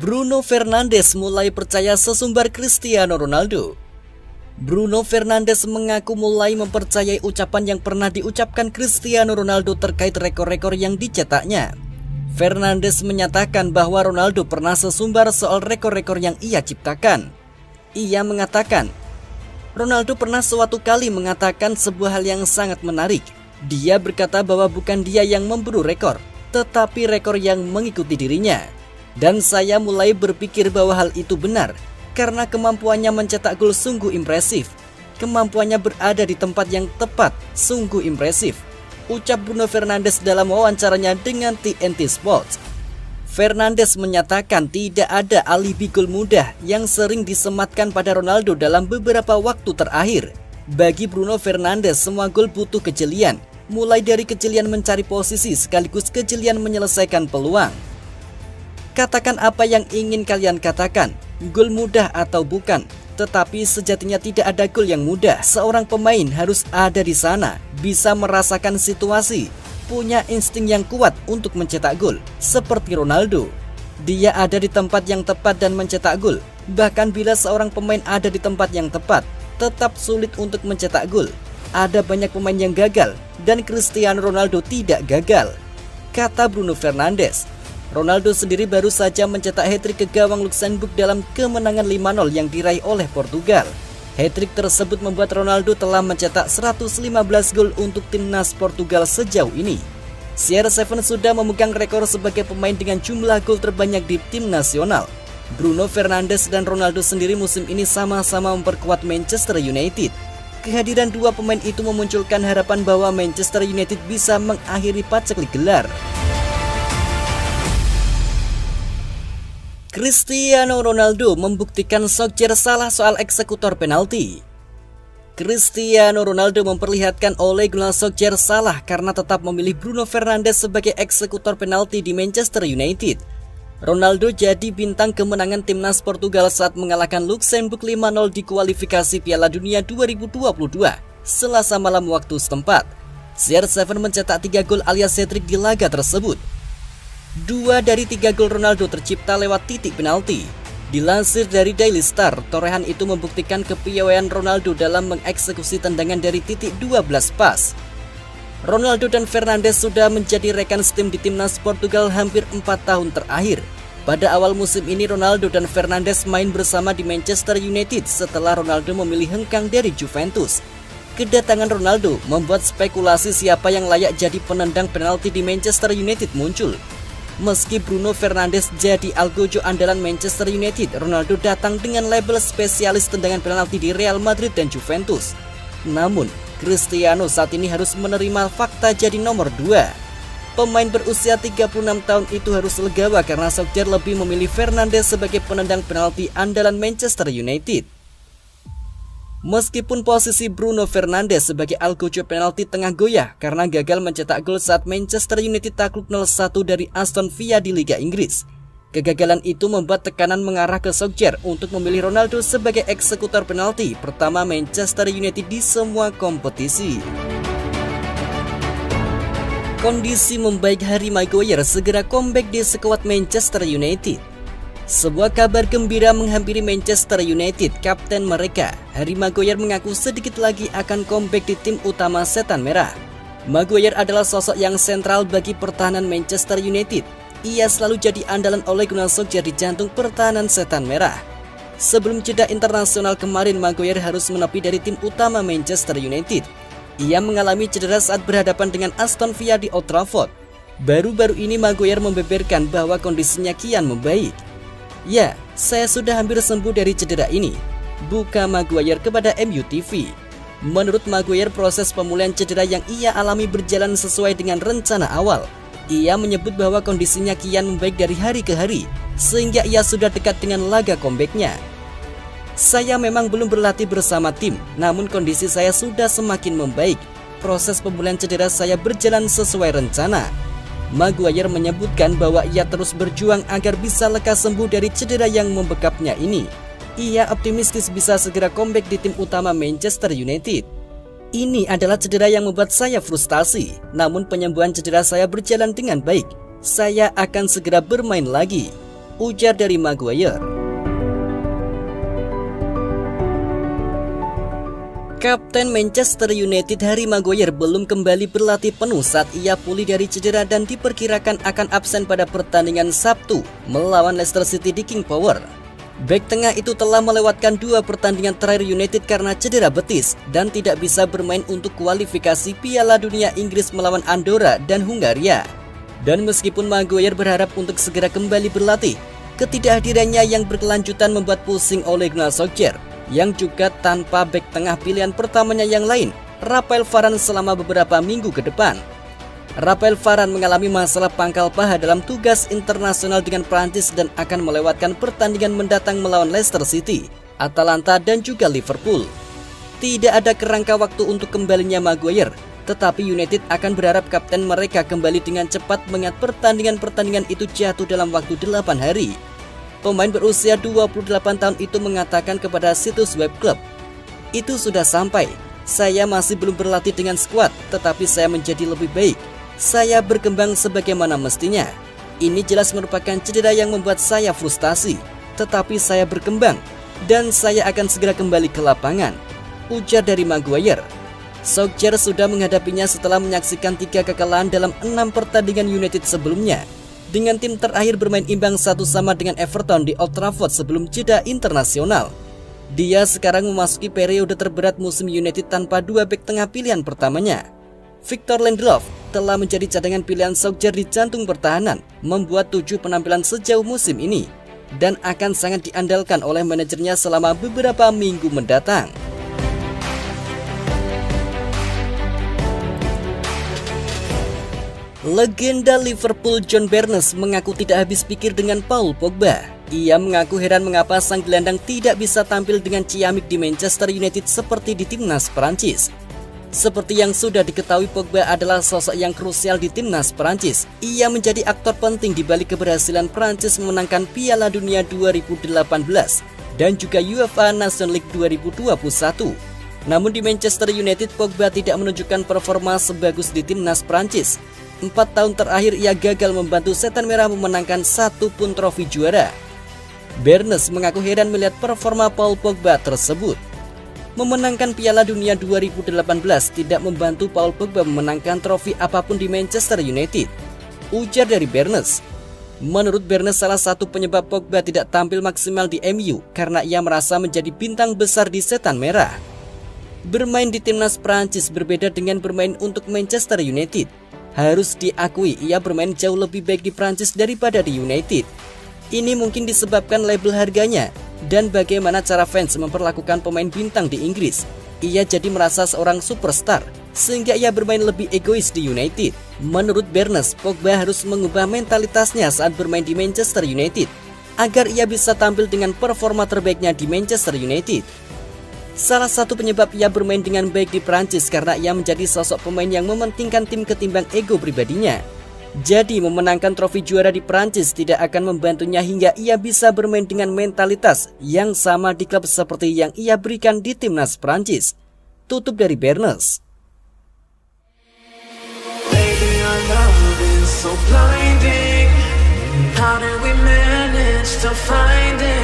Bruno Fernandes mulai percaya sesumbar Cristiano Ronaldo. Bruno Fernandes mengaku mulai mempercayai ucapan yang pernah diucapkan Cristiano Ronaldo terkait rekor-rekor yang dicetaknya. Fernandes menyatakan bahwa Ronaldo pernah sesumbar soal rekor-rekor yang ia ciptakan. Ia mengatakan, Ronaldo pernah suatu kali mengatakan sebuah hal yang sangat menarik. Dia berkata bahwa bukan dia yang memburu rekor, tetapi rekor yang mengikuti dirinya. Dan saya mulai berpikir bahwa hal itu benar, karena kemampuannya mencetak gol sungguh impresif. Kemampuannya berada di tempat yang tepat, sungguh impresif, ucap Bruno Fernandes dalam wawancaranya dengan TNT Sports. Fernandes menyatakan tidak ada alibi gol mudah yang sering disematkan pada Ronaldo dalam beberapa waktu terakhir. Bagi Bruno Fernandes, semua gol butuh kejelian, mulai dari kejelian mencari posisi sekaligus kejelian menyelesaikan peluang. Katakan apa yang ingin kalian katakan, gol mudah atau bukan, tetapi sejatinya tidak ada gol yang mudah. Seorang pemain harus ada di sana, bisa merasakan situasi, punya insting yang kuat untuk mencetak gol, seperti Ronaldo. Dia ada di tempat yang tepat dan mencetak gol. Bahkan bila seorang pemain ada di tempat yang tepat, tetap sulit untuk mencetak gol. Ada banyak pemain yang gagal, dan Cristiano Ronaldo tidak gagal, kata Bruno Fernandes. Ronaldo sendiri baru saja mencetak hat-trick ke gawang Luxembourg dalam kemenangan 5-0 yang diraih oleh Portugal. Hat-trick tersebut membuat Ronaldo telah mencetak 115 gol untuk timnas Portugal sejauh ini. CR7 sudah memegang rekor sebagai pemain dengan jumlah gol terbanyak di tim nasional. Bruno Fernandes dan Ronaldo sendiri musim ini sama-sama memperkuat Manchester United. Kehadiran dua pemain itu memunculkan harapan bahwa Manchester United bisa mengakhiri paceklik gelar. Cristiano Ronaldo membuktikan Solskjaer salah soal eksekutor penalti. Cristiano Ronaldo memperlihatkan Ole Gunnar Solskjaer salah karena tetap memilih Bruno Fernandes sebagai eksekutor penalti di Manchester United. Ronaldo jadi bintang kemenangan timnas Portugal saat mengalahkan Luxembourg 5-0 di kualifikasi Piala Dunia 2022 Selasa malam waktu setempat. CR7 mencetak 3 gol alias hat-trick di laga tersebut. 2 dari 3 gol Ronaldo tercipta lewat titik penalti. Dilansir dari Daily Star, torehan itu membuktikan kepiawaian Ronaldo dalam mengeksekusi tendangan dari titik 12 pas. Ronaldo dan Fernandes sudah menjadi rekan setim di timnas Portugal hampir 4 tahun terakhir. Pada awal musim ini Ronaldo dan Fernandes main bersama di Manchester United setelah Ronaldo memilih hengkang dari Juventus. Kedatangan Ronaldo membuat spekulasi siapa yang layak jadi penendang penalti di Manchester United muncul. Meski Bruno Fernandes jadi algojo andalan Manchester United, Ronaldo datang dengan label spesialis tendangan penalti di Real Madrid dan Juventus. Namun, Cristiano saat ini harus menerima fakta jadi nomor 2. Pemain berusia 36 tahun itu harus legawa karena Solskjaer lebih memilih Fernandes sebagai penendang penalti andalan Manchester United. Meskipun posisi Bruno Fernandes sebagai algojo penalti tengah goyah karena gagal mencetak gol saat Manchester United takluk 0-1 dari Aston Villa di Liga Inggris. Kegagalan itu membuat tekanan mengarah ke Solskjaer untuk memilih Ronaldo sebagai eksekutor penalti pertama Manchester United di semua kompetisi. Kondisi membaik, Harry Maguire segera comeback di skuad Manchester United. Sebuah kabar gembira menghampiri Manchester United. Kapten mereka, Harry Maguire, mengaku sedikit lagi akan comeback di tim utama Setan Merah. Maguire adalah sosok yang sentral bagi pertahanan Manchester United. Ia selalu jadi andalan Ole Gunnar Solskjaer di jantung pertahanan Setan Merah. Sebelum jeda internasional kemarin, Maguire harus menepi dari tim utama Manchester United. Ia mengalami cedera saat berhadapan dengan Aston Villa di Old Trafford. Baru-baru ini Maguire membeberkan bahwa kondisinya kian membaik. Ya, saya sudah hampir sembuh dari cedera ini, buka Maguire kepada MUTV. Menurut Maguire, proses pemulihan cedera yang ia alami berjalan sesuai dengan rencana awal. Ia menyebut bahwa kondisinya kian membaik dari hari ke hari, sehingga ia sudah dekat dengan laga comeback-nya. Saya memang belum berlatih bersama tim, namun kondisi saya sudah semakin membaik. Proses pemulihan cedera saya berjalan sesuai rencana. Maguire menyebutkan bahwa ia terus berjuang agar bisa lekas sembuh dari cedera yang membekapnya ini. Ia optimistis bisa segera comeback di tim utama Manchester United. Ini adalah cedera yang membuat saya frustasi, namun penyembuhan cedera saya berjalan dengan baik. Saya akan segera bermain lagi. ujar dari Maguire. Kapten Manchester United Harry Maguire belum kembali berlatih penuh saat ia pulih dari cedera dan diperkirakan akan absen pada pertandingan Sabtu melawan Leicester City di King Power. Bek tengah itu telah melewatkan 2 pertandingan terakhir United karena cedera betis dan tidak bisa bermain untuk kualifikasi Piala Dunia Inggris melawan Andorra dan Hungaria. Dan meskipun Maguire berharap untuk segera kembali berlatih, ketidakhadirannya yang berkelanjutan membuat pusing Ole Gunnar Solskjaer yang juga tanpa bek tengah pilihan pertamanya yang lain, Raphael Varane selama beberapa minggu ke depan. Raphael Varane mengalami masalah pangkal paha dalam tugas internasional dengan Prancis dan akan melewatkan pertandingan mendatang melawan Leicester City, Atalanta dan juga Liverpool. Tidak ada kerangka waktu untuk kembalinya Maguire, tetapi United akan berharap kapten mereka kembali dengan cepat mengingat pertandingan-pertandingan itu jatuh dalam waktu 8 hari. Pemain berusia 28 tahun itu mengatakan kepada situs web klub, "Itu sudah sampai. Saya masih belum berlatih dengan skuad, tetapi saya menjadi lebih baik. Saya berkembang sebagaimana mestinya. Ini jelas merupakan cedera yang membuat saya frustasi, tetapi saya berkembang dan saya akan segera kembali ke lapangan," ujar dari Maguire. Solskjaer sudah menghadapinya setelah menyaksikan 3 kekalahan dalam 6 pertandingan United sebelumnya, dengan tim terakhir bermain imbang 1-1 dengan Everton di Old Trafford sebelum jeda internasional. Dia sekarang memasuki periode terberat musim United tanpa 2 bek tengah pilihan pertamanya. Victor Lindelof telah menjadi cadangan pilihan Solskjaer di jantung pertahanan, membuat 7 penampilan sejauh musim ini, dan akan sangat diandalkan oleh manajernya selama beberapa minggu mendatang. Legenda Liverpool John Barnes mengaku tidak habis pikir dengan Paul Pogba. Ia mengaku heran mengapa sang gelandang tidak bisa tampil dengan ciamik di Manchester United seperti di timnas Perancis. Seperti yang sudah diketahui, Pogba adalah sosok yang krusial di timnas Perancis. Ia menjadi aktor penting di balik keberhasilan Perancis memenangkan Piala Dunia 2018 dan juga UEFA Nations League 2021. Namun di Manchester United, Pogba tidak menunjukkan performa sebagus di timnas Perancis. 4 tahun terakhir ia gagal membantu Setan Merah memenangkan 1 pun trofi juara. Barnes mengaku heran melihat performa Paul Pogba tersebut. Memenangkan Piala Dunia 2018 tidak membantu Paul Pogba memenangkan trofi apapun di Manchester United, ujar dari Barnes. Menurut Barnes, salah satu penyebab Pogba tidak tampil maksimal di MU karena ia merasa menjadi bintang besar di Setan Merah. Bermain di timnas Prancis berbeda dengan bermain untuk Manchester United. Harus diakui ia bermain jauh lebih baik di Prancis daripada di United. Ini mungkin disebabkan label harganya dan bagaimana cara fans memperlakukan pemain bintang di Inggris. Ia jadi merasa seorang superstar sehingga ia bermain lebih egois di United. Menurut Barnes, Pogba harus mengubah mentalitasnya saat bermain di Manchester United agar ia bisa tampil dengan performa terbaiknya di Manchester United. Salah satu penyebab ia bermain dengan baik di Prancis karena ia menjadi sosok pemain yang mementingkan tim ketimbang ego pribadinya. Jadi memenangkan trofi juara di Prancis tidak akan membantunya hingga ia bisa bermain dengan mentalitas yang sama di klub seperti yang ia berikan di timnas Prancis. Tutup dari Barnes. So blinding, how did we manage to find it?